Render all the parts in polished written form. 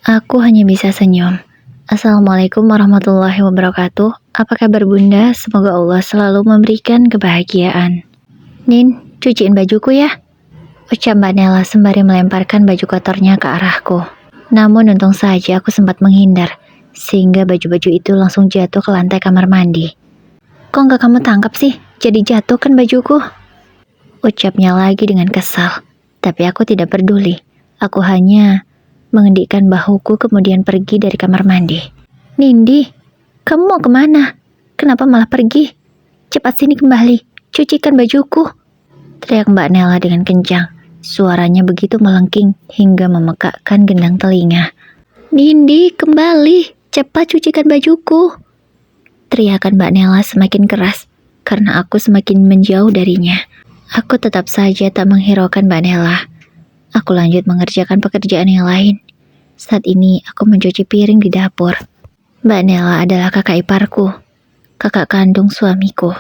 Aku hanya bisa senyum. Assalamualaikum warahmatullahi wabarakatuh. Apa kabar bunda? Semoga Allah selalu memberikan kebahagiaan. Nin, cuciin bajuku ya. Ucap Mbak Nela sembari melemparkan baju kotornya ke arahku. Namun untung saja aku sempat menghindar, sehingga baju-baju itu langsung jatuh ke lantai kamar mandi. Kok nggak kamu tangkap sih? Jadi jatuh kan bajuku? Ucapnya lagi dengan kesal. Tapi aku tidak peduli. Aku hanya mengendikkan bahuku kemudian pergi dari kamar mandi. Nindi, kamu mau kemana? Kenapa malah pergi? Cepat sini kembali, cucikan bajuku. Teriak Mbak Nela dengan kencang. Suaranya begitu melengking hingga memekakkan gendang telinga. Nindi, kembali, cepat cucikan bajuku. Teriakan Mbak Nela semakin keras karena aku semakin menjauh darinya. Aku tetap saja tak menghiraukan Mbak Nela. Aku lanjut mengerjakan pekerjaan yang lain. Saat ini aku mencuci piring di dapur. Mbak Nela adalah kakak iparku, kakak kandung suamiku.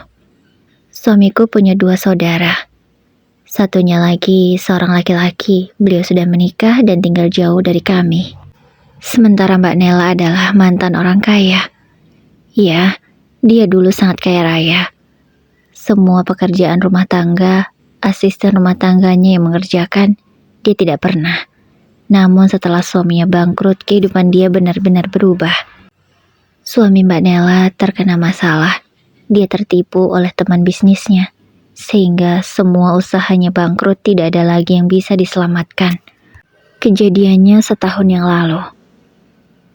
Suamiku punya 2 saudara. Satunya lagi seorang laki-laki, beliau sudah menikah dan tinggal jauh dari kami. Sementara Mbak Nela adalah mantan orang kaya. Ya, dia dulu sangat kaya raya. Semua pekerjaan rumah tangga, asisten rumah tangganya yang mengerjakan, dia tidak pernah. Namun setelah suaminya bangkrut, kehidupan dia benar-benar berubah. Suami Mbak Nela terkena masalah. Dia tertipu oleh teman bisnisnya, sehingga semua usahanya bangkrut, tidak ada lagi yang bisa diselamatkan. Kejadiannya setahun yang lalu.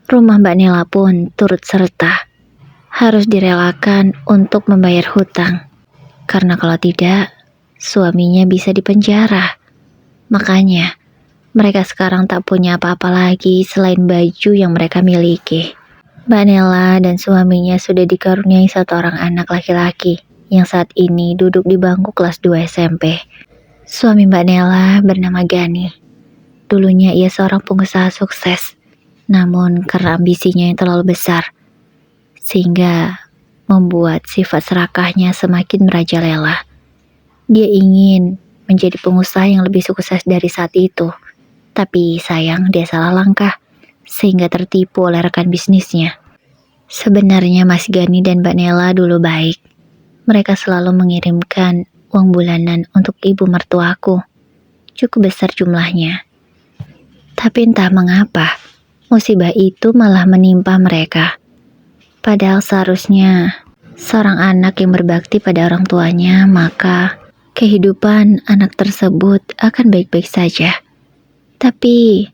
Rumah Mbak Nela pun turut serta. Harus direlakan untuk membayar hutang. Karena kalau tidak, suaminya bisa dipenjara. Makanya, mereka sekarang tak punya apa-apa lagi selain baju yang mereka miliki. Mbak Nela dan suaminya sudah dikaruniai 1 orang anak laki-laki yang saat ini duduk di bangku kelas 2 SMP. Suami Mbak Nela bernama Gani. Dulunya ia seorang pengusaha sukses, namun karena ambisinya yang terlalu besar, sehingga membuat sifat serakahnya semakin merajalela. Dia ingin menjadi pengusaha yang lebih sukses dari saat itu. Tapi sayang dia salah langkah, sehingga tertipu oleh rekan bisnisnya. Sebenarnya Mas Gani dan Mbak Nela dulu baik. Mereka selalu mengirimkan uang bulanan untuk ibu mertuaku. Cukup besar jumlahnya. Tapi entah mengapa, musibah itu malah menimpa mereka. Padahal seharusnya seorang anak yang berbakti pada orang tuanya, maka kehidupan anak tersebut akan baik-baik saja. Tapi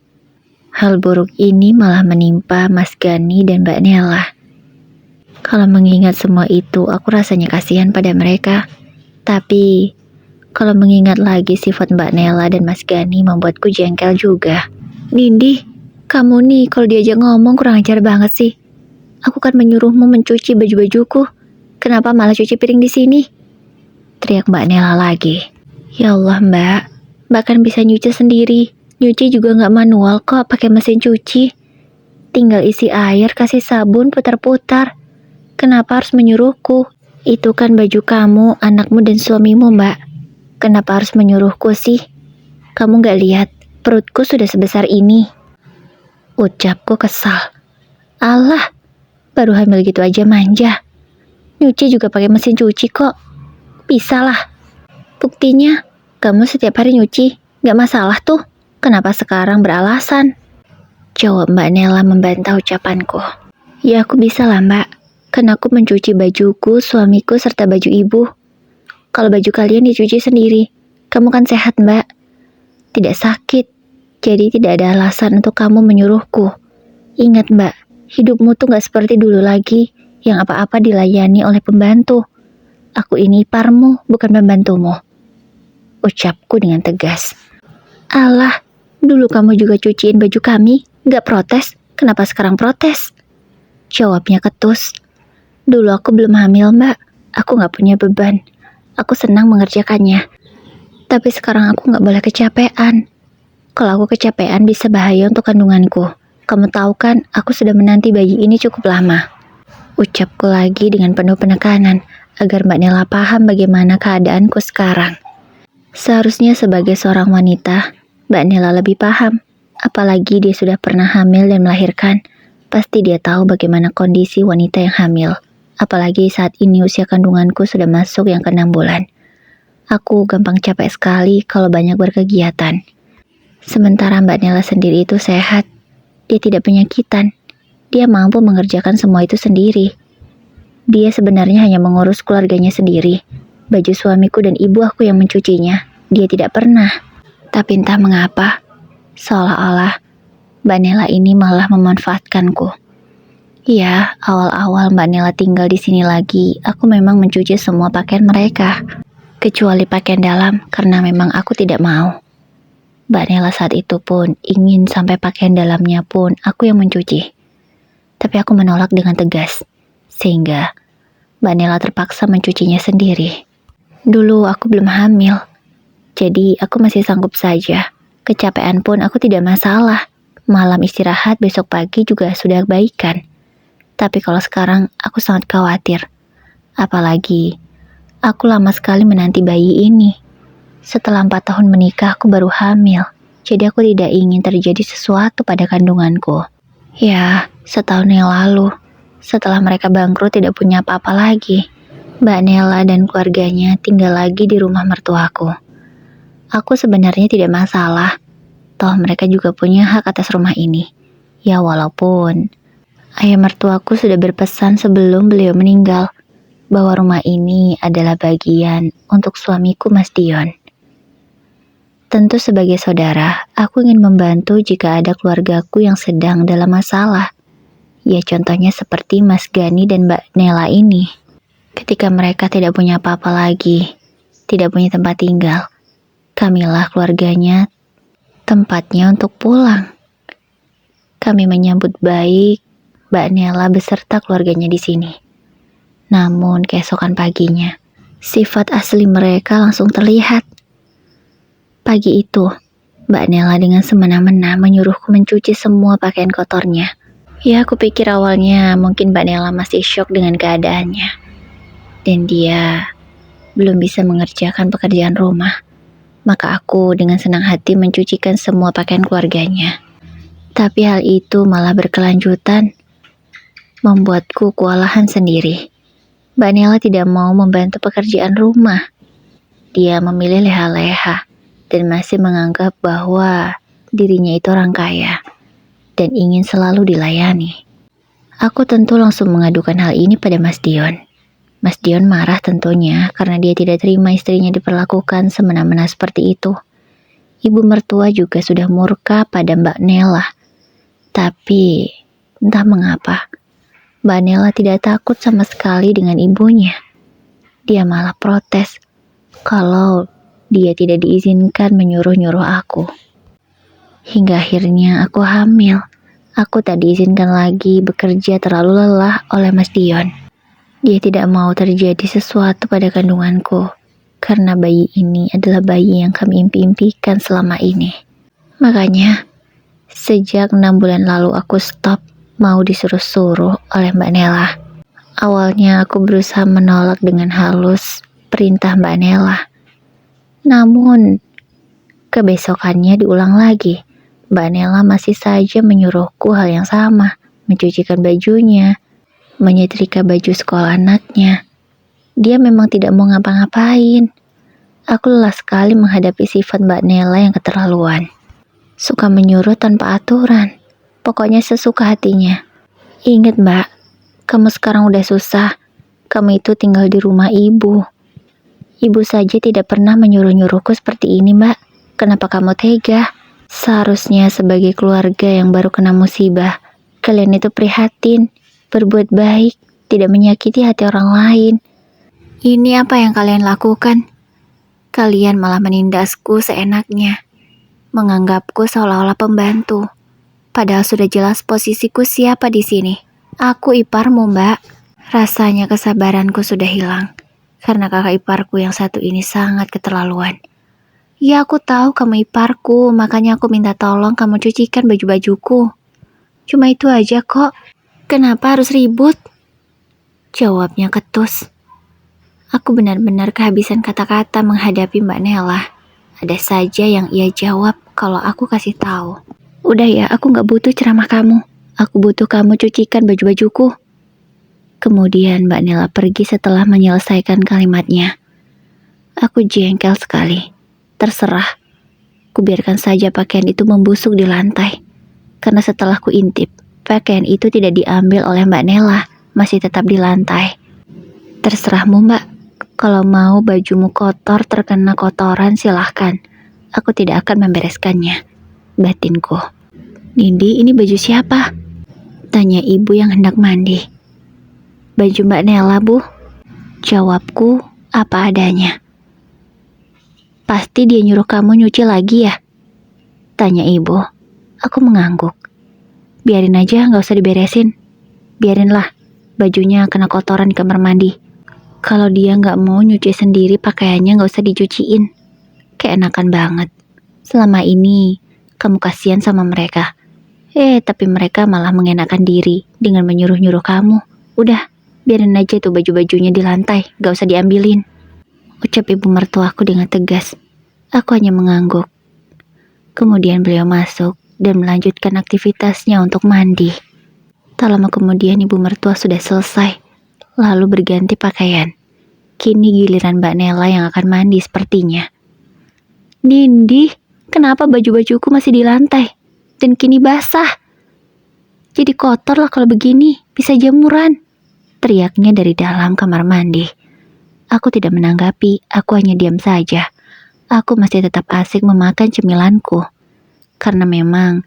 hal buruk ini malah menimpa Mas Gani dan Mbak Nela. Kalau mengingat semua itu, aku rasanya kasihan pada mereka. Tapi kalau mengingat lagi sifat Mbak Nela dan Mas Gani membuatku jengkel juga. Nindi, kamu nih kalau diajak ngomong kurang ajar banget sih. Aku kan menyuruhmu mencuci baju-bajuku. Kenapa malah cuci piring di sini? Teriak Mbak Nela lagi. Ya Allah Mbak, Mbak kan bisa nyuci sendiri. Nyuci juga nggak manual kok, pakai mesin cuci. Tinggal isi air, kasih sabun, putar-putar. Kenapa harus menyuruhku? Itu kan baju kamu, anakmu dan suamimu Mbak. Kenapa harus menyuruhku sih? Kamu nggak lihat perutku sudah sebesar ini? Ucapku kesal. Alah, baru hamil gitu aja manja. Nyuci juga pakai mesin cuci kok. Bisa lah. Buktinya, kamu setiap hari nyuci. Gak masalah tuh. Kenapa sekarang beralasan? Jawab Mbak Nela membantah ucapanku. Ya aku bisa lah Mbak. Kan aku mencuci bajuku, suamiku, serta baju ibu. Kalau baju kalian dicuci sendiri. Kamu kan sehat Mbak. Tidak sakit. Jadi tidak ada alasan untuk kamu menyuruhku. Ingat Mbak, hidupmu tuh gak seperti dulu lagi, yang apa-apa dilayani oleh pembantu. Aku ini iparmu, bukan pembantumu. Ucapku dengan tegas. Alah, dulu kamu juga cuciin baju kami, gak protes, kenapa sekarang protes? Jawabnya ketus. Dulu aku belum hamil Mbak, aku gak punya beban. Aku senang mengerjakannya. Tapi sekarang aku gak boleh kecapean. Kalau aku kecapean bisa bahaya untuk kandunganku. Kamu tahu kan, aku sudah menanti bayi ini cukup lama. Ucapku lagi dengan penuh penekanan, agar Mbak Nela paham bagaimana keadaanku sekarang. Seharusnya sebagai seorang wanita, Mbak Nela lebih paham. Apalagi dia sudah pernah hamil dan melahirkan. Pasti dia tahu bagaimana kondisi wanita yang hamil. Apalagi saat ini usia kandunganku sudah masuk yang ke 6 bulan. Aku gampang capek sekali kalau banyak berkegiatan. Sementara Mbak Nela sendiri itu sehat. Dia tidak penyakitan. Dia mampu mengerjakan semua itu sendiri. Dia sebenarnya hanya mengurus keluarganya sendiri. Baju suamiku dan ibu aku yang mencucinya. Dia tidak pernah. Tapi entah mengapa, seolah-olah Mbak Nela ini malah memanfaatkanku. Ya, awal-awal Mbak Nela tinggal di sini lagi, aku memang mencuci semua pakaian mereka. Kecuali pakaian dalam, karena memang aku tidak mau. Mbak Nela saat itu pun ingin sampai pakaian dalamnya pun aku yang mencuci. Tapi aku menolak dengan tegas, sehingga Mbak Nela terpaksa mencucinya sendiri. Dulu aku belum hamil, jadi aku masih sanggup saja. Kecapean pun aku tidak masalah. Malam istirahat besok pagi juga sudah baikan. Tapi kalau sekarang aku sangat khawatir. Apalagi aku lama sekali menanti bayi ini. Setelah 4 tahun menikah aku baru hamil. Jadi aku tidak ingin terjadi sesuatu pada kandunganku. Ya, setahun yang lalu, setelah mereka bangkrut tidak punya apa-apa lagi, Mbak Nela dan keluarganya tinggal lagi di rumah mertuaku. Aku sebenarnya tidak masalah, toh mereka juga punya hak atas rumah ini. Ya walaupun ayah mertuaku sudah berpesan sebelum beliau meninggal, bahwa rumah ini adalah bagian untuk suamiku Mas Dion. Tentu sebagai saudara, aku ingin membantu jika ada keluargaku yang sedang dalam masalah. Ya contohnya seperti Mas Gani dan Mbak Nela ini. Ketika mereka tidak punya apa-apa lagi, tidak punya tempat tinggal, kamilah keluarganya tempatnya untuk pulang. Kami menyambut baik Mbak Nela beserta keluarganya di sini. Namun keesokan paginya, sifat asli mereka langsung terlihat. Pagi itu, Mbak Nela dengan semena-mena menyuruhku mencuci semua pakaian kotornya. Ya, aku pikir awalnya mungkin Mbak Nela masih syok dengan keadaannya. Dan dia belum bisa mengerjakan pekerjaan rumah. Maka aku dengan senang hati mencucikan semua pakaian keluarganya. Tapi hal itu malah berkelanjutan, membuatku kewalahan sendiri. Mbak Nela tidak mau membantu pekerjaan rumah. Dia memilih leha-leha dan masih menganggap bahwa dirinya itu orang kaya dan ingin selalu dilayani. Aku tentu langsung mengadukan hal ini pada Mas Dion. Mas Dion marah tentunya karena dia tidak terima istrinya diperlakukan semena-mena seperti itu. Ibu mertua juga sudah murka pada Mbak Nela. Tapi entah mengapa, Mbak Nela tidak takut sama sekali dengan ibunya. Dia malah protes kalau dia tidak diizinkan menyuruh-nyuruh aku. Hingga akhirnya aku hamil. Aku tak diizinkan lagi bekerja terlalu lelah oleh Mas Dion. Dia tidak mau terjadi sesuatu pada kandunganku, karena bayi ini adalah bayi yang kami impi-impikan selama ini. Makanya, sejak 6 bulan lalu aku stop mau disuruh-suruh oleh Mbak Nela. Awalnya aku berusaha menolak dengan halus perintah Mbak Nela. Namun, kebesokannya diulang lagi. Mbak Nela masih saja menyuruhku hal yang sama, mencucikan bajunya, menyetrika baju sekolah anaknya. Dia memang tidak mau ngapa-ngapain. Aku lelah sekali menghadapi sifat Mbak Nela yang keterlaluan. Suka menyuruh tanpa aturan. Pokoknya sesuka hatinya. Ingat Mbak, kamu sekarang udah susah. Kamu itu tinggal di rumah ibu. Ibu saja tidak pernah menyuruh-nyuruhku seperti ini Mbak. Kenapa kamu tega? Seharusnya sebagai keluarga yang baru kena musibah, kalian itu prihatin, berbuat baik, tidak menyakiti hati orang lain. Ini apa yang kalian lakukan? Kalian malah menindasku seenaknya, menganggapku seolah-olah pembantu. Padahal sudah jelas posisiku siapa di sini. Aku iparmu, Mbak. Rasanya kesabaranku sudah hilang, karena kakak iparku yang satu ini sangat keterlaluan. Ya, aku tahu kamu iparku, makanya aku minta tolong kamu cucikan baju-bajuku. Cuma itu aja kok. Kenapa harus ribut? Jawabnya ketus. Aku benar-benar kehabisan kata-kata menghadapi Mbak Nela. Ada saja yang ia jawab kalau aku kasih tahu. Udah ya, aku gak butuh ceramah kamu. Aku butuh kamu cucikan baju-bajuku. Kemudian Mbak Nela pergi setelah menyelesaikan kalimatnya. Aku jengkel sekali. Terserah. Kubiarkan saja pakaian itu membusuk di lantai. Karena setelah kuintip, pakaian itu tidak diambil oleh Mbak Nela, masih tetap di lantai. Terserahmu Mbak. Kalau mau bajumu kotor terkena kotoran silahkan. Aku tidak akan membereskannya. Batinku. Nindi, ini baju siapa? Tanya ibu yang hendak mandi. Baju Mbak Nela, Bu. Jawabku apa adanya. Pasti dia nyuruh kamu nyuci lagi ya? Tanya ibu. Aku mengangguk. Biarin aja, gak usah diberesin. Biarinlah, bajunya kena kotoran di kamar mandi. Kalau dia gak mau nyuci sendiri pakaiannya gak usah dicuciin. Keenakan banget. Selama ini kamu kasihan sama mereka. Tapi mereka malah mengenakan diri dengan menyuruh-nyuruh kamu. Udah, biarin aja tuh baju-bajunya di lantai, gak usah diambilin. Ucap ibu mertuaku dengan tegas. Aku hanya mengangguk. Kemudian beliau masuk dan melanjutkan aktivitasnya untuk mandi. Tak lama kemudian ibu mertua sudah selesai, lalu berganti pakaian. Kini giliran Mbak Nela yang akan mandi sepertinya. Nindi, kenapa baju-bajuku masih di lantai? Dan kini basah. Jadi kotor lah kalau begini, bisa jemuran. Teriaknya dari dalam kamar mandi. Aku tidak menanggapi, aku hanya diam saja. Aku masih tetap asik memakan cemilanku. Karena memang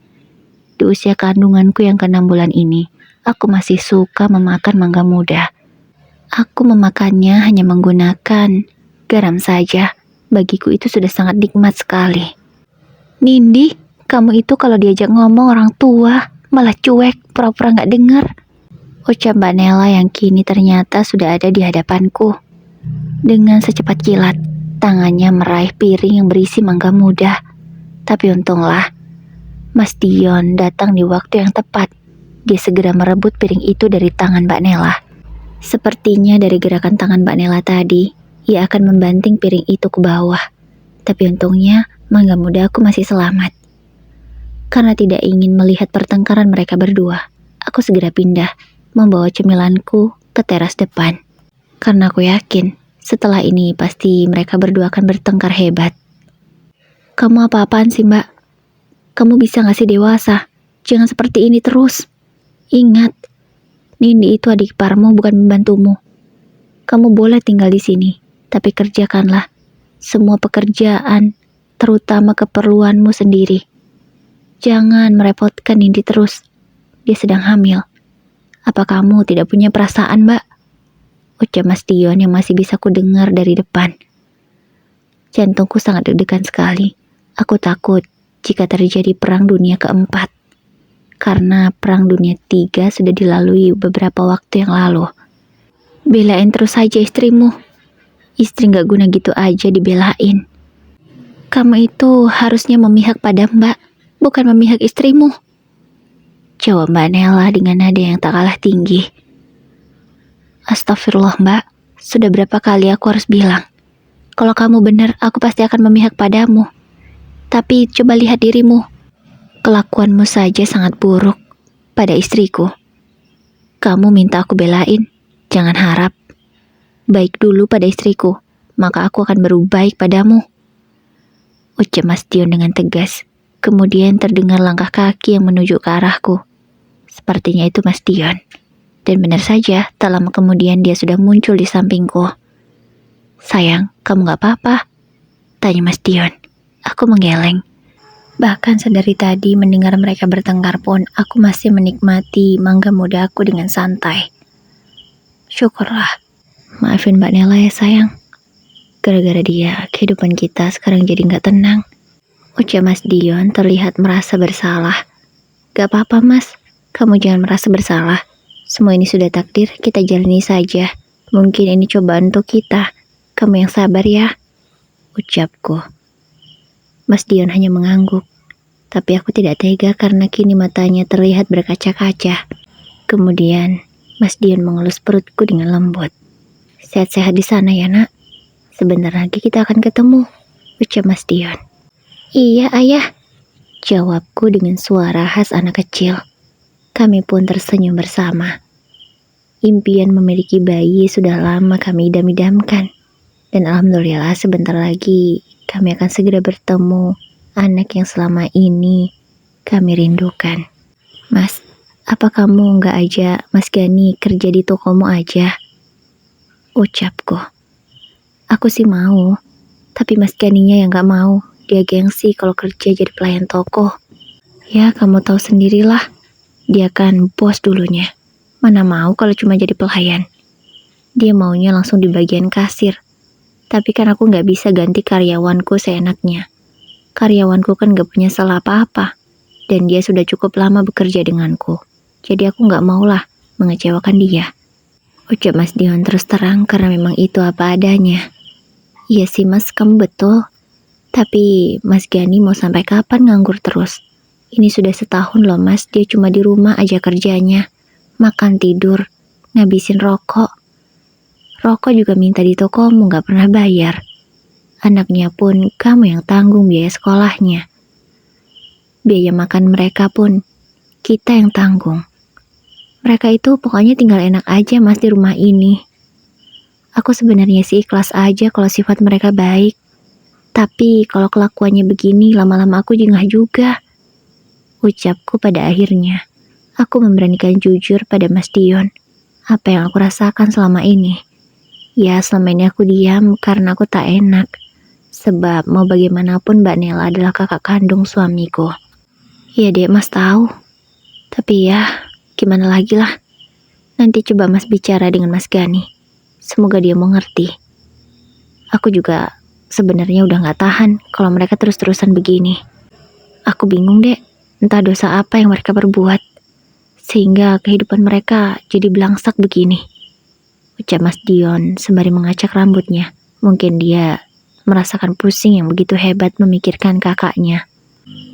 di usia kandunganku yang ke-6 bulan ini, aku masih suka memakan mangga muda. Aku memakannya hanya menggunakan garam saja. Bagiku itu sudah sangat nikmat sekali. Nindi, kamu itu kalau diajak ngomong orang tua malah cuek, pura-pura gak dengar. Ucap Mbak Nela yang kini ternyata sudah ada di hadapanku. Dengan secepat kilat, tangannya meraih piring yang berisi mangga muda. Tapi untunglah, Mas Dion datang di waktu yang tepat. Dia segera merebut piring itu dari tangan Mbak Nela. Sepertinya dari gerakan tangan Mbak Nela tadi, ia akan membanting piring itu ke bawah. Tapi untungnya, mangga muda aku masih selamat. Karena tidak ingin melihat pertengkaran mereka berdua, aku segera pindah, membawa cemilanku ke teras depan. Karena aku yakin, setelah ini pasti mereka berdua akan bertengkar hebat. Kamu apa-apaan sih Mbak? Kamu bisa gak sih dewasa? Jangan seperti ini terus. Ingat, Nindi itu adik iparmu bukan membantumu. Kamu boleh tinggal di sini, tapi kerjakanlah semua pekerjaan, terutama keperluanmu sendiri. Jangan merepotkan Nindi terus. Dia sedang hamil. Apa kamu tidak punya perasaan, Mbak? Ucap Mas Dion yang masih bisa kudengar dari depan. Jantungku sangat deg-degan sekali. Aku takut jika terjadi perang dunia keempat. Karena perang dunia 3 sudah dilalui beberapa waktu yang lalu. Belain terus saja istrimu. Istri gak guna gitu aja dibelain. Kamu itu harusnya memihak pada Mbak, bukan memihak istrimu. Jawab Mbak Nela dengan nada yang tak kalah tinggi. Astagfirullah Mbak, sudah berapa kali aku harus bilang. Kalau kamu benar, aku pasti akan memihak padamu. Tapi coba lihat dirimu. Kelakuanmu saja sangat buruk pada istriku. Kamu minta aku belain, jangan harap. Baik dulu pada istriku, maka aku akan berubah baik padamu. Ucap Mas Dion dengan tegas. Kemudian terdengar langkah kaki yang menuju ke arahku. Sepertinya itu Mas Dion. Dan benar saja, tak lama kemudian dia sudah muncul di sampingku. Sayang, kamu gak apa-apa? Tanya Mas Dion. Aku menggeleng. Bahkan sedari tadi mendengar mereka bertengkar pun, aku masih menikmati mangga muda aku dengan santai. Syukurlah. Maafin Mbak Nela ya sayang. Gara-gara dia, kehidupan kita sekarang jadi gak tenang. Ucap Mas Dion terlihat merasa bersalah. Gak apa-apa Mas, kamu jangan merasa bersalah. Semua ini sudah takdir, kita jalani saja. Mungkin ini cobaan untuk kita. Kamu yang sabar ya, ucapku. Mas Dion hanya mengangguk. Tapi aku tidak tega karena kini matanya terlihat berkaca-kaca. Kemudian, Mas Dion mengelus perutku dengan lembut. Sehat-sehat di sana ya nak. Sebentar lagi kita akan ketemu, ucap Mas Dion. Iya ayah. Jawabku dengan suara khas anak kecil. Kami pun tersenyum bersama. Impian memiliki bayi sudah lama kami idam-idamkan. Dan alhamdulillah sebentar lagi kami akan segera bertemu anak yang selama ini kami rindukan. Mas, apa kamu nggak ajak Mas Gani kerja di tokomu aja? Ucapku. Aku sih mau, tapi Mas Ganinya yang nggak mau. Dia gengsi kalau kerja jadi pelayan toko. Ya, kamu tahu sendirilah. Dia kan bos dulunya. Mana mau kalau cuma jadi pelayan. Dia maunya langsung di bagian kasir. Tapi kan aku nggak bisa ganti karyawanku seenaknya. Karyawanku kan nggak punya salah apa-apa. Dan dia sudah cukup lama bekerja denganku. Jadi aku nggak maulah mengecewakan dia. Ucap Mas Dion terus terang karena memang itu apa adanya. Iya sih Mas, kamu betul. Tapi Mas Gani mau sampai kapan nganggur terus? Ini sudah setahun loh Mas, dia cuma di rumah aja kerjanya. Makan tidur, ngabisin rokok. Rokok juga minta di tokomu, gak pernah bayar. Anaknya pun kamu yang tanggung biaya sekolahnya. Biaya makan mereka pun kita yang tanggung. Mereka itu pokoknya tinggal enak aja Mas di rumah ini. Aku sebenarnya sih ikhlas aja kalau sifat mereka baik. Tapi kalau kelakuannya begini lama-lama aku jengah juga. Ucapku pada akhirnya. Aku memberanikan jujur pada Mas Dion. Apa yang aku rasakan selama ini. Ya selama ini aku diam karena aku tak enak. Sebab mau bagaimanapun Mbak Nela adalah kakak kandung suamiku. Ya dek Mas tahu. Tapi ya gimana lagi lah. Nanti coba Mas bicara dengan Mas Gani. Semoga dia mau ngerti. Aku juga sebenarnya udah gak tahan kalau mereka terus-terusan begini. Aku bingung dek, entah dosa apa yang mereka perbuat, sehingga kehidupan mereka jadi belangsak begini. Ucap Mas Dion sembari mengacak rambutnya. Mungkin dia merasakan pusing yang begitu hebat memikirkan kakaknya,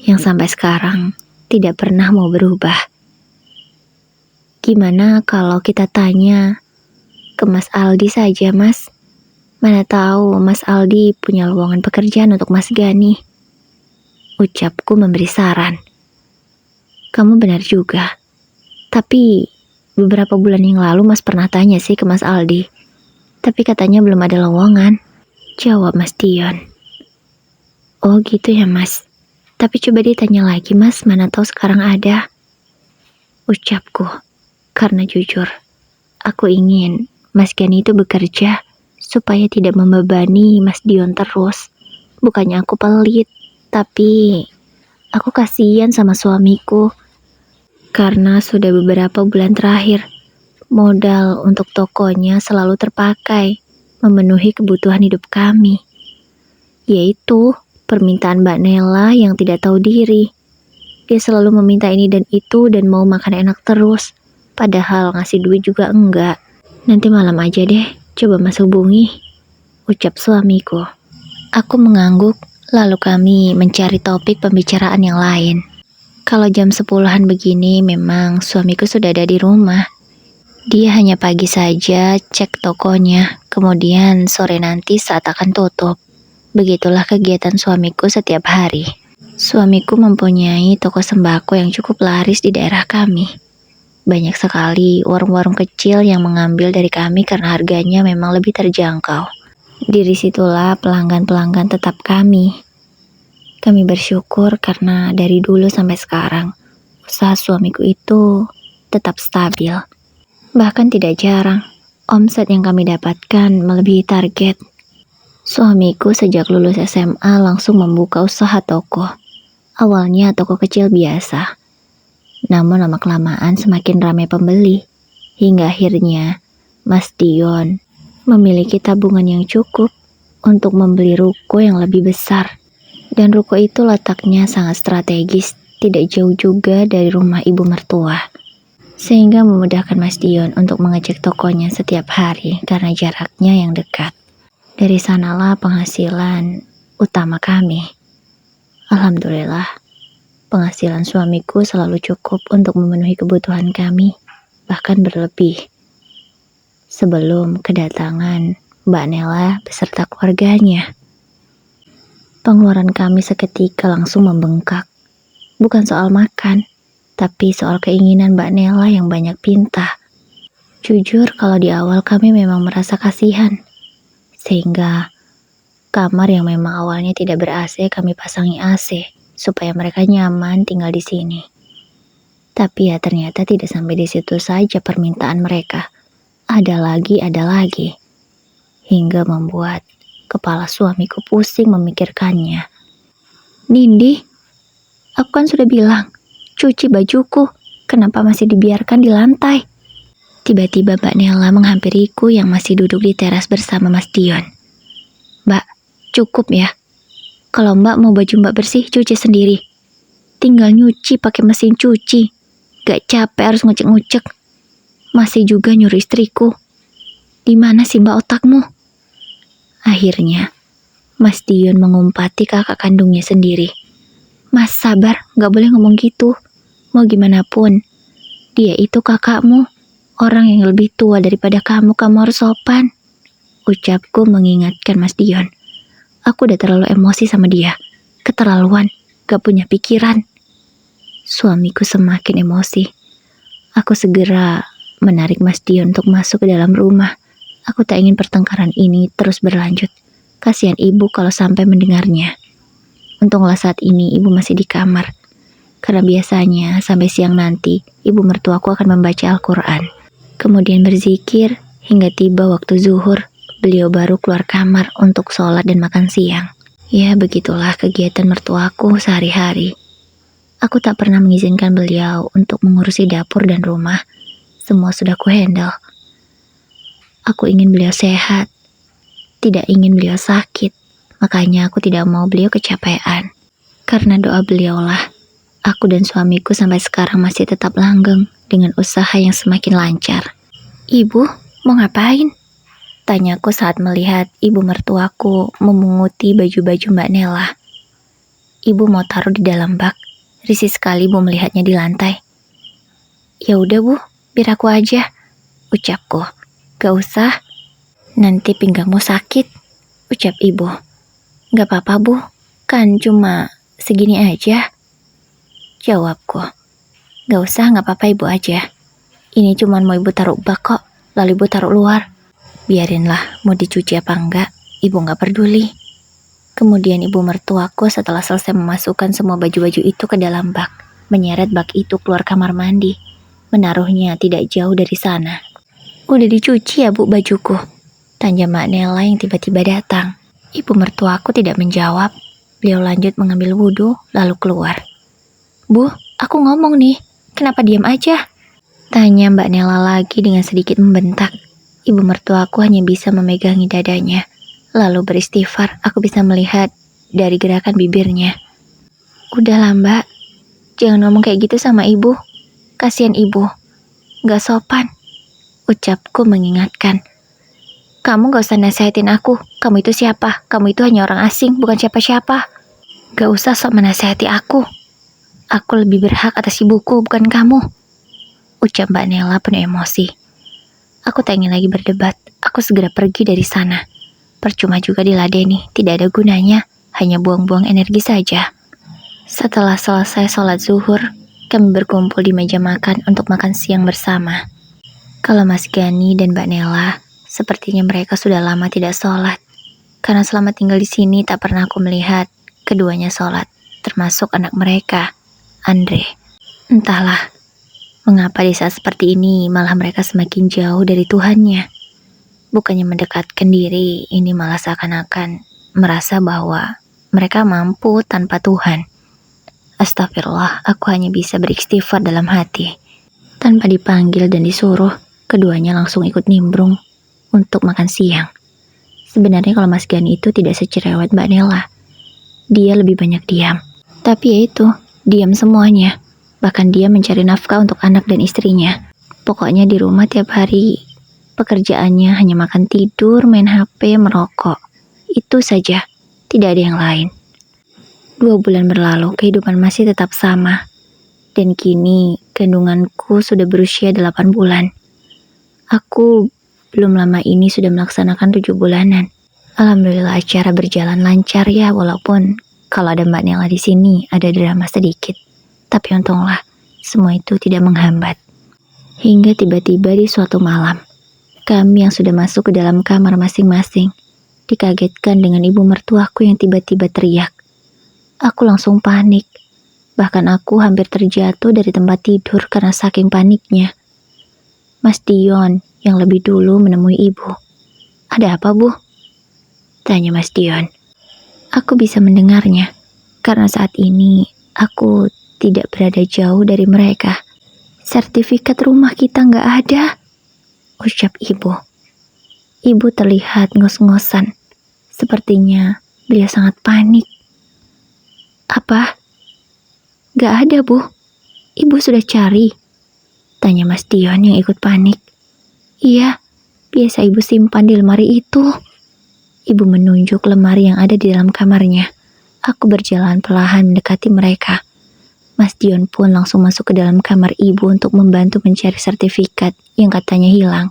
yang sampai sekarang tidak pernah mau berubah. Gimana kalau kita tanya ke Mas Aldi saja Mas? Mana tahu Mas Aldi punya lowongan pekerjaan untuk Mas Gani. Ucapku memberi saran. Kamu benar juga. Tapi beberapa bulan yang lalu Mas pernah tanya sih ke Mas Aldi. Tapi katanya belum ada lowongan. Jawab Mas Dion. Oh gitu ya Mas. Tapi coba ditanya lagi Mas, mana tahu sekarang ada. Ucapku. Karena jujur, aku ingin Mas Gani itu bekerja supaya tidak membebani Mas Dion terus. Bukannya aku pelit, tapi aku kasihan sama suamiku. Karena sudah beberapa bulan terakhir, modal untuk tokonya selalu terpakai, memenuhi kebutuhan hidup kami. Yaitu permintaan Mbak Nela yang tidak tahu diri. Dia selalu meminta ini dan itu dan mau makan enak terus. Padahal ngasih duit juga enggak. Nanti malam aja deh, coba Mas hubungi. Ucap suamiku. Aku mengangguk, lalu kami mencari topik pembicaraan yang lain. Kalau jam 10-an begini memang suamiku sudah ada di rumah. Dia hanya pagi saja cek tokonya, kemudian sore nanti saat akan tutup. Begitulah kegiatan suamiku setiap hari. Suamiku mempunyai toko sembako yang cukup laris di daerah kami. Banyak sekali warung-warung kecil yang mengambil dari kami karena harganya memang lebih terjangkau. Dari situlah pelanggan-pelanggan tetap kami. Kami bersyukur karena dari dulu sampai sekarang, usaha suamiku itu tetap stabil. Bahkan tidak jarang, omset yang kami dapatkan melebihi target. Suamiku sejak lulus SMA langsung membuka usaha toko. Awalnya toko kecil biasa. Namun lama-kelamaan semakin ramai pembeli. Hingga akhirnya Mas Dion memiliki tabungan yang cukup untuk membeli ruko yang lebih besar. Dan ruko itu letaknya sangat strategis, tidak jauh juga dari rumah ibu mertua. Sehingga memudahkan Mas Dion untuk mengecek tokonya setiap hari karena jaraknya yang dekat. Dari sanalah penghasilan utama kami. Alhamdulillah, penghasilan suamiku selalu cukup untuk memenuhi kebutuhan kami, bahkan berlebih. Sebelum kedatangan Mbak Nela beserta keluarganya. Pengeluaran kami seketika langsung membengkak. Bukan soal makan, tapi soal keinginan Mbak Nela yang banyak pinta. Jujur kalau di awal kami memang merasa kasihan, sehingga kamar yang memang awalnya tidak ber-AC kami pasangi AC, supaya mereka nyaman tinggal di sini. Tapi ya ternyata tidak sampai di situ saja permintaan mereka. Ada lagi. Hingga membuat kepala suamiku pusing memikirkannya. Nindi, aku kan sudah bilang, cuci bajuku, kenapa masih dibiarkan di lantai? Tiba-tiba Mbak Nela menghampiriku yang masih duduk di teras bersama Mas Dion. Mbak, cukup ya. Kalau Mbak mau baju Mbak bersih, cuci sendiri. Tinggal nyuci pakai mesin cuci. Gak capek harus ngucek-ngucek. Masih juga nyuruh istriku. Di mana sih Mbak otakmu? Akhirnya, Mas Dion mengumpati kakak kandungnya sendiri. Mas sabar, gak boleh ngomong gitu. Mau gimana pun, dia itu kakakmu. Orang yang lebih tua daripada kamu harus sopan. Ucapku mengingatkan Mas Dion. Aku udah terlalu emosi sama dia. Keterlaluan, gak punya pikiran. Suamiku semakin emosi. Aku segera menarik Mas Dion untuk masuk ke dalam rumah. Aku tak ingin pertengkaran ini terus berlanjut. Kasihan ibu kalau sampai mendengarnya. Untunglah saat ini ibu masih di kamar. Karena biasanya sampai siang nanti ibu mertuaku akan membaca Al-Quran. Kemudian berzikir hingga tiba waktu zuhur. Beliau baru keluar kamar untuk sholat dan makan siang. Ya begitulah kegiatan mertuaku sehari-hari. Aku tak pernah mengizinkan beliau untuk mengurusi dapur dan rumah. Semua sudah ku handle. Aku ingin beliau sehat. Tidak ingin beliau sakit. Makanya aku tidak mau beliau kecapean. Karena doa beliaulah, aku dan suamiku sampai sekarang masih tetap langgeng dengan usaha yang semakin lancar. Ibu, mau ngapain? Tanyaku saat melihat ibu mertuaku memunguti baju-baju Mbak Nela. Ibu mau taruh di dalam bak. Risih sekali Bu melihatnya di lantai. Ya udah Bu, biar aku aja, ucapku. Gak usah, nanti pinggangmu sakit, ucap ibu. Gak apa-apa Bu, kan cuma segini aja, jawabku. Gak usah, gak apa-apa ibu aja. Ini cuma mau ibu taruh bak kok, lalu ibu taruh luar. Biarinlah, mau dicuci apa enggak, ibu gak peduli. Kemudian ibu mertuaku setelah selesai memasukkan semua baju-baju itu ke dalam bak, menyeret bak itu keluar kamar mandi, menaruhnya tidak jauh dari sana. Udah dicuci ya Bu bajuku? Tanya Mbak Nela yang tiba-tiba datang. Ibu mertuaku tidak menjawab. Beliau lanjut mengambil wudhu lalu keluar. Bu, aku ngomong nih, kenapa diam aja? Tanya Mbak Nela lagi dengan sedikit membentak. Ibu mertuaku hanya bisa memegangi dadanya. Lalu beristighfar, aku bisa melihat dari gerakan bibirnya. Udahlah Mbak, jangan ngomong kayak gitu sama ibu. Kasihan ibu, gak sopan, ucapku mengingatkan. Kamu gak usah nasihatin aku, kamu itu siapa? Kamu itu hanya orang asing, bukan siapa-siapa. Gak usah sok menasihati aku. Aku lebih berhak atas ibuku, bukan kamu, ucap Mbak Nela penuh emosi. Aku tak ingin lagi berdebat, aku segera pergi dari sana. Percuma juga diladeni, tidak ada gunanya, hanya buang-buang energi saja. Setelah selesai sholat zuhur, kami berkumpul di meja makan untuk makan siang bersama. Kalau Mas Gani dan Mbak Nela, sepertinya mereka sudah lama tidak sholat. Karena selama tinggal di sini tak pernah aku melihat keduanya sholat, termasuk anak mereka, Andre. Entahlah, mengapa di saat seperti ini malah mereka semakin jauh dari Tuhannya. Bukannya mendekatkan diri, ini malah seakan-akan merasa bahwa mereka mampu tanpa Tuhan. Astagfirullah, aku hanya bisa beristighfar dalam hati. Tanpa dipanggil dan disuruh, keduanya langsung ikut nimbrung untuk makan siang. Sebenarnya kalau Mas Gani itu tidak secerewet Mbak Nela. Dia lebih banyak diam. Tapi ya itu, diam semuanya. Bahkan dia mencari nafkah untuk anak dan istrinya. Pokoknya di rumah tiap hari pekerjaannya hanya makan tidur, main HP, merokok. Itu saja, tidak ada yang lain. 2 bulan berlalu, kehidupan masih tetap sama. Dan kini, kandunganku sudah berusia 8 bulan. Aku belum lama ini sudah melaksanakan 7 bulanan. Alhamdulillah acara berjalan lancar ya, walaupun kalau ada Mbak Nela di sini, ada drama sedikit. Tapi untunglah, semua itu tidak menghambat. Hingga tiba-tiba di suatu malam, kami yang sudah masuk ke dalam kamar masing-masing, dikagetkan dengan ibu mertuaku yang tiba-tiba teriak. Aku langsung panik. Bahkan aku hampir terjatuh dari tempat tidur karena saking paniknya. Mas Dion yang lebih dulu menemui ibu. "Ada apa, Bu?" tanya Mas Dion. Aku bisa mendengarnya, karena saat ini aku tidak berada jauh dari mereka. "Sertifikat rumah kita nggak ada," ucap ibu. Ibu terlihat ngos-ngosan. Sepertinya beliau sangat panik. "Apa? Nggak ada, Bu. Ibu sudah cari?" tanya Mas Dion yang ikut panik. "Iya, biasa ibu simpan di lemari itu." Ibu menunjuk lemari yang ada di dalam kamarnya. Aku berjalan perlahan mendekati mereka. Mas Dion pun langsung masuk ke dalam kamar ibu untuk membantu mencari sertifikat yang katanya hilang.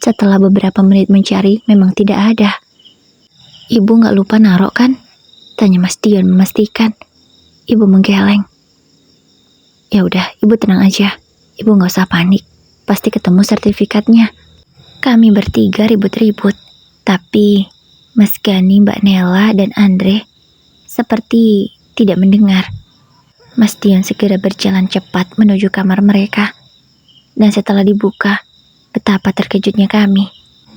Setelah beberapa menit mencari, memang tidak ada. "Ibu nggak lupa narok kan?" tanya Mas Dion memastikan. Ibu menggeleng. "Ya udah, ibu tenang aja. Ibu nggak usah panik. Pasti ketemu sertifikatnya." Kami bertiga ribut-ribut, tapi Mas Gani, Mbak Nela, dan Andre seperti tidak mendengar. Mas Dion segera berjalan cepat menuju kamar mereka. Dan setelah dibuka, betapa terkejutnya kami.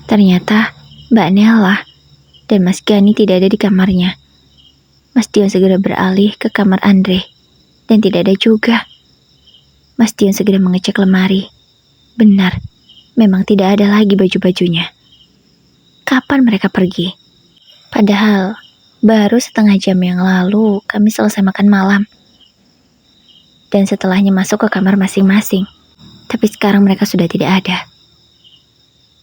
Ternyata Mbak Nela dan Mas Gani tidak ada di kamarnya. Mas Dion segera beralih ke kamar Andre, dan tidak ada juga. Mas Dion segera mengecek lemari. Benar, memang tidak ada lagi baju-bajunya. Kapan mereka pergi? Padahal baru setengah jam yang lalu kami selesai makan malam. Dan setelahnya masuk ke kamar masing-masing. Tapi sekarang mereka sudah tidak ada.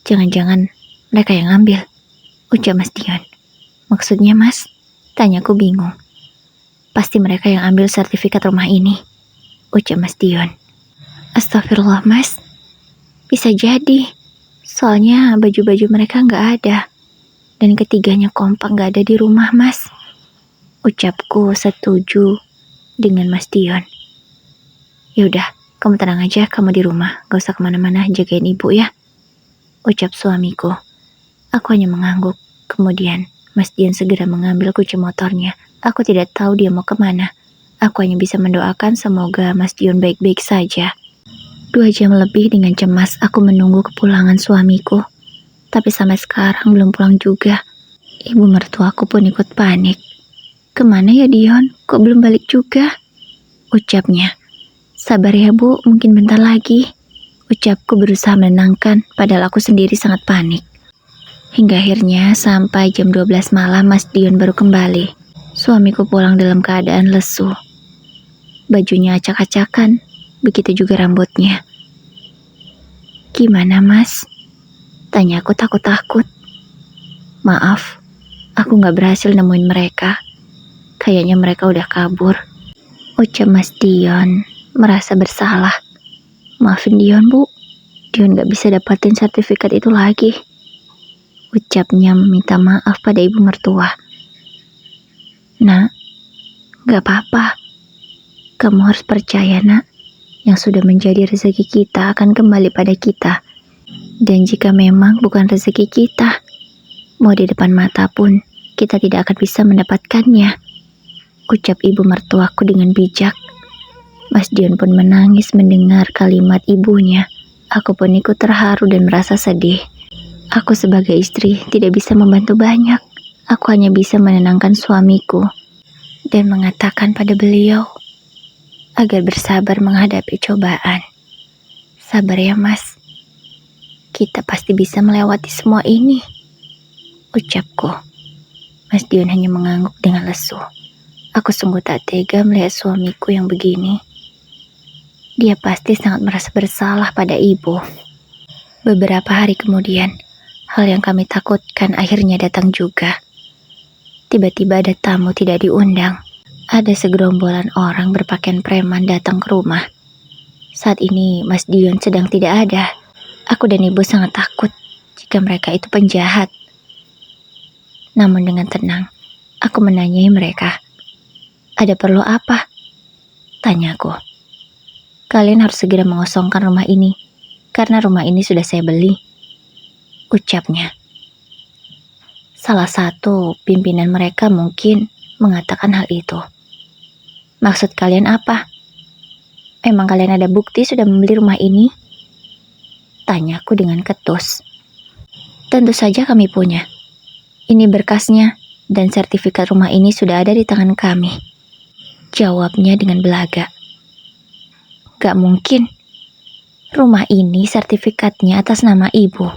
"Jangan-jangan mereka yang ambil," ucap Mas Dion. "Maksudnya, Mas?" tanyaku bingung. "Pasti mereka yang ambil sertifikat rumah ini," ucap Mas Dion. "Astagfirullah, Mas. Bisa jadi. Soalnya baju-baju mereka nggak ada. Dan ketiganya kompak nggak ada di rumah, Mas," ucapku setuju dengan Mas Dion. "Yaudah, kamu tenang aja, kamu di rumah. Gak usah kemana-mana, jagain ibu ya," ucap suamiku. Aku hanya mengangguk. Kemudian Mas Dion segera mengambil kunci motornya. Aku tidak tahu dia mau kemana. Aku hanya bisa mendoakan semoga Mas Dion baik-baik saja. 2 jam lebih dengan cemas aku menunggu kepulangan suamiku. Tapi sampai sekarang belum pulang juga. Ibu mertuaku pun ikut panik. "Kemana ya Dion? Kok belum balik juga?" ucapnya. "Sabar ya Bu, mungkin bentar lagi," ucapku berusaha menenangkan, padahal aku sendiri sangat panik. Hingga akhirnya sampai jam 12 malam Mas Dion baru kembali. Suamiku pulang dalam keadaan lesu. Bajunya acak-acakan, begitu juga rambutnya. "Gimana, Mas?" tanya aku takut-takut. "Maaf, aku gak berhasil nemuin mereka. Kayaknya mereka udah kabur," ucap Mas Dion, merasa bersalah. "Maafin Dion, Bu. Dion gak bisa dapatin sertifikat itu lagi," ucapnya meminta maaf pada ibu mertua. "Nak, gak apa-apa. Kamu harus percaya, Nak. Yang sudah menjadi rezeki kita akan kembali pada kita. Dan jika memang bukan rezeki kita, mau di depan mata pun kita tidak akan bisa mendapatkannya," ucap ibu mertuaku dengan bijak. Mas Dion pun menangis mendengar kalimat ibunya. Aku pun ikut terharu dan merasa sedih. Aku sebagai istri tidak bisa membantu banyak. Aku hanya bisa menenangkan suamiku dan mengatakan pada beliau agar bersabar menghadapi cobaan. "Sabar ya, Mas. Kita pasti bisa melewati semua ini," ucapku. Mas Dion hanya mengangguk dengan lesu. Aku sungguh tak tega melihat suamiku yang begini. Dia pasti sangat merasa bersalah pada ibu. Beberapa hari kemudian, hal yang kami takutkan akhirnya datang juga. Tiba-tiba ada tamu tidak diundang. Ada segerombolan orang berpakaian preman datang ke rumah. Saat ini Mas Dion sedang tidak ada. Aku dan ibu sangat takut jika mereka itu penjahat. Namun dengan tenang, aku menanyai mereka, "Ada perlu apa?" Tanyaku. Kalian harus segera mengosongkan rumah ini, karena rumah ini sudah saya beli. Ucapnya. Salah satu pimpinan mereka mungkin mengatakan hal itu. Maksud kalian apa? Emang kalian ada bukti sudah membeli rumah ini? Tanyaku dengan ketus. Tentu saja kami punya. Ini berkasnya, dan sertifikat rumah ini sudah ada di tangan kami. Jawabnya dengan belaga. Gak mungkin. Rumah ini sertifikatnya atas nama ibu.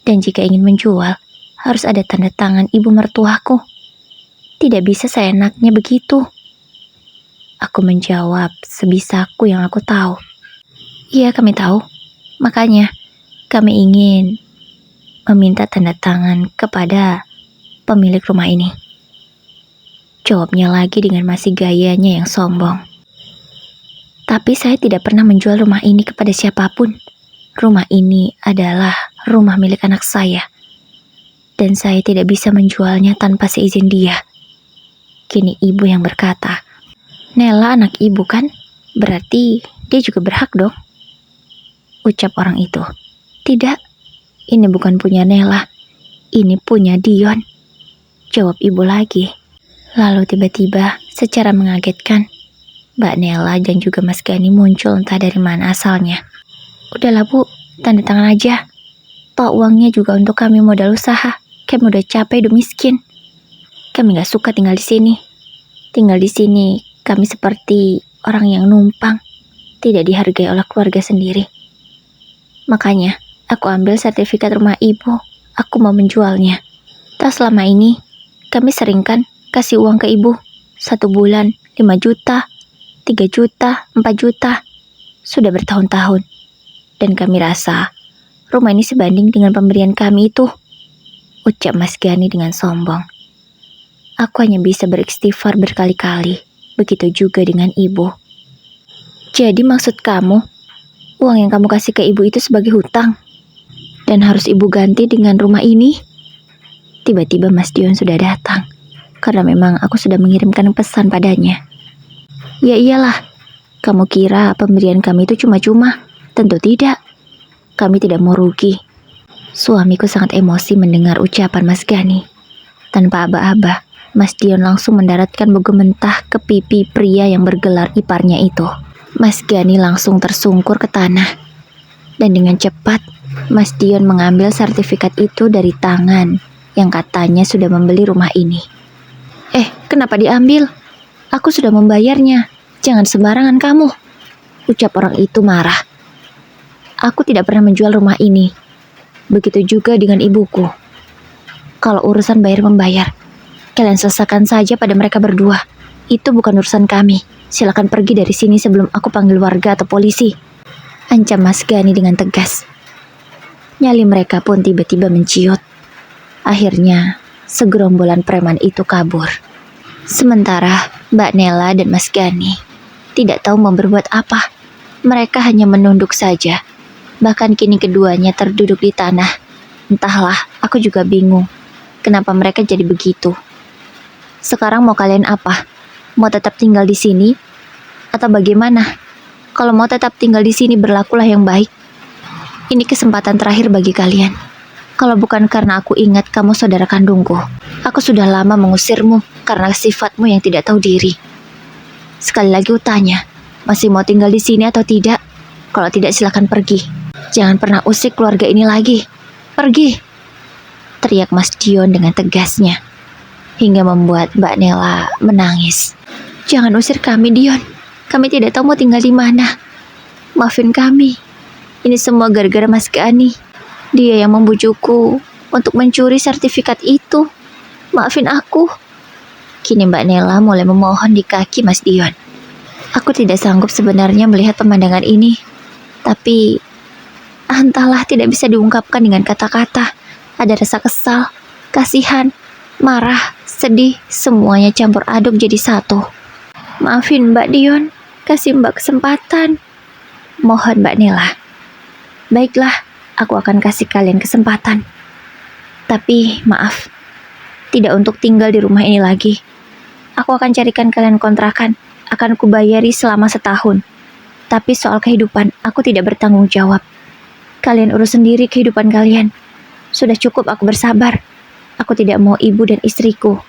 Dan jika ingin menjual, harus ada tanda tangan ibu mertuaku. Tidak bisa seenaknya begitu. Aku menjawab sebisaku yang aku tahu. Iya, kami tahu. Makanya, kami ingin meminta tanda tangan kepada pemilik rumah ini. Jawabnya lagi dengan masih gayanya yang sombong. Tapi saya tidak pernah menjual rumah ini kepada siapapun. Rumah ini adalah rumah milik anak saya. Dan saya tidak bisa menjualnya tanpa seizin dia. Kini ibu yang berkata, Nela anak ibu kan? Berarti dia juga berhak dong. Ucap orang itu. Tidak, ini bukan punya Nela. Ini punya Dion. Jawab ibu lagi. Lalu tiba-tiba secara mengagetkan, Mbak Nela dan juga Mas Gani muncul entah dari mana asalnya. Udahlah bu, tanda tangan aja. Toh uangnya juga untuk kami modal usaha. Kami udah capek, udah miskin. Kami gak suka tinggal di sini. Tinggal di sini kami seperti orang yang numpang, tidak dihargai oleh keluarga sendiri. Makanya aku ambil sertifikat rumah ibu. Aku mau menjualnya. Tak selama ini kami sering kan kasih uang ke ibu. 1 bulan 5 juta, 3 juta, 4 juta. Sudah bertahun-tahun. Dan kami rasa rumah ini sebanding dengan pemberian kami itu. Ucap Mas Gani dengan sombong. Aku hanya bisa beristighfar berkali-kali. Begitu juga dengan ibu. Jadi maksud kamu, uang yang kamu kasih ke ibu itu sebagai hutang? Dan harus ibu ganti dengan rumah ini? Tiba-tiba Mas Dion sudah datang. Karena memang aku sudah mengirimkan pesan padanya. Ya iyalah, kamu kira pemberian kami itu cuma-cuma? Tentu tidak. Kami tidak mau rugi. Suamiku sangat emosi mendengar ucapan Mas Gani. Tanpa aba-aba, Mas Dion langsung mendaratkan bogo mentah ke pipi pria yang bergelar iparnya itu. Mas Gani langsung tersungkur ke tanah. Dan dengan cepat, Mas Dion mengambil sertifikat itu dari tangan yang katanya sudah membeli rumah ini. Kenapa diambil? Aku sudah membayarnya. Jangan sembarangan kamu. Ucap orang itu marah. Aku tidak pernah menjual rumah ini. Begitu juga dengan ibuku. Kalau urusan bayar-membayar, kalian selesaikan saja pada mereka berdua. Itu bukan urusan kami. Silakan pergi dari sini sebelum aku panggil warga atau polisi. Ancam Mas Gani dengan tegas. Nyali mereka pun tiba-tiba menciut. Akhirnya, segerombolan preman itu kabur. Sementara Mbak Nela dan Mas Gani tidak tahu mau berbuat apa. Mereka hanya menunduk saja. Bahkan kini keduanya terduduk di tanah. Entahlah, aku juga bingung. Kenapa mereka jadi begitu? Sekarang mau kalian apa? Mau tetap tinggal di sini? Atau bagaimana? Kalau mau tetap tinggal di sini, berlakulah yang baik. Ini kesempatan terakhir bagi kalian. Kalau bukan karena aku ingat kamu saudara kandungku, aku sudah lama mengusirmu karena sifatmu yang tidak tahu diri. Sekali lagi utanya, masih mau tinggal di sini atau tidak? Kalau tidak, silakan pergi. Jangan pernah usik keluarga ini lagi. Pergi! Teriak Mas Dion dengan tegasnya, hingga membuat Mbak Nela menangis. Jangan usir kami, Dion. Kami tidak tahu mau tinggal di mana. Maafin kami. Ini semua gara-gara Mas Gani. Dia yang membujukku untuk mencuri sertifikat itu. Maafin aku. Kini Mbak Nela mulai memohon di kaki Mas Dion. Aku tidak sanggup sebenarnya melihat pemandangan ini. Tapi entahlah, tidak bisa diungkapkan dengan kata-kata. Ada rasa kesal, kasihan, marah, sedih, semuanya campur aduk jadi satu. Maafin Mbak Dion, kasih Mbak kesempatan. Mohon Mbak Nela. Baiklah, aku akan kasih kalian kesempatan. Tapi maaf, tidak untuk tinggal di rumah ini lagi. Aku akan carikan kalian kontrakan. akan kubayari selama setahun. Tapi soal kehidupan, aku tidak bertanggung jawab. Kalian urus sendiri kehidupan kalian. Sudah cukup aku bersabar. Aku tidak mau ibu dan istriku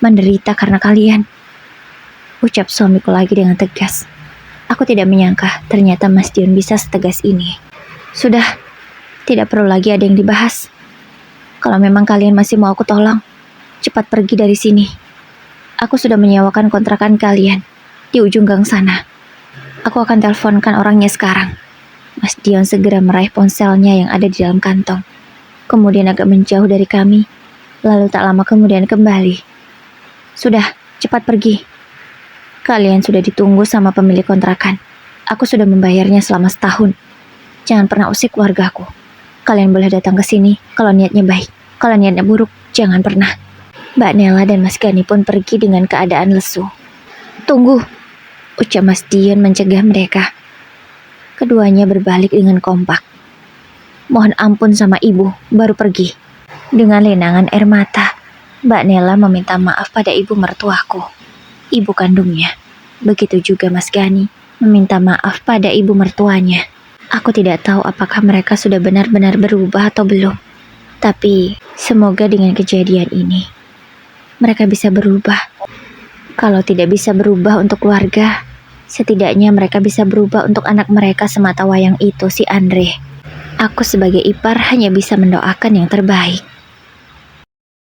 menderita karena kalian. Ucap suamiku lagi dengan tegas. Aku tidak menyangka ternyata Mas Dion bisa setegas ini. Sudah, tidak perlu lagi ada yang dibahas. Kalau memang kalian masih mau aku tolong, cepat pergi dari sini. Aku sudah menyewakan kontrakan kalian di ujung gang sana. Aku akan teleponkan orangnya sekarang. Mas Dion segera meraih ponselnya yang ada di dalam kantong. Kemudian agak menjauh dari kami. Lalu tak lama kemudian kembali. Sudah, cepat pergi. Kalian sudah ditunggu sama pemilik kontrakan. Aku sudah membayarnya selama setahun. Jangan pernah usik keluargaku. Kalian boleh datang ke sini kalau niatnya baik. Kalau niatnya buruk, jangan pernah. Mbak Nela dan Mas Gani pun pergi dengan keadaan lesu. Tunggu, ucap Mas Dion mencegah mereka. Keduanya berbalik dengan kompak. Mohon ampun sama ibu, baru pergi. Dengan lenangan air mata, Mbak Nela meminta maaf pada ibu mertuaku, ibu kandungnya. Begitu juga Mas Gani meminta maaf pada ibu mertuanya. Aku tidak tahu apakah mereka sudah benar-benar berubah atau belum. Tapi semoga dengan kejadian ini mereka bisa berubah. Kalau tidak bisa berubah untuk keluarga, setidaknya mereka bisa berubah untuk anak mereka sematawayang itu, si Andre. Aku sebagai ipar hanya bisa mendoakan yang terbaik.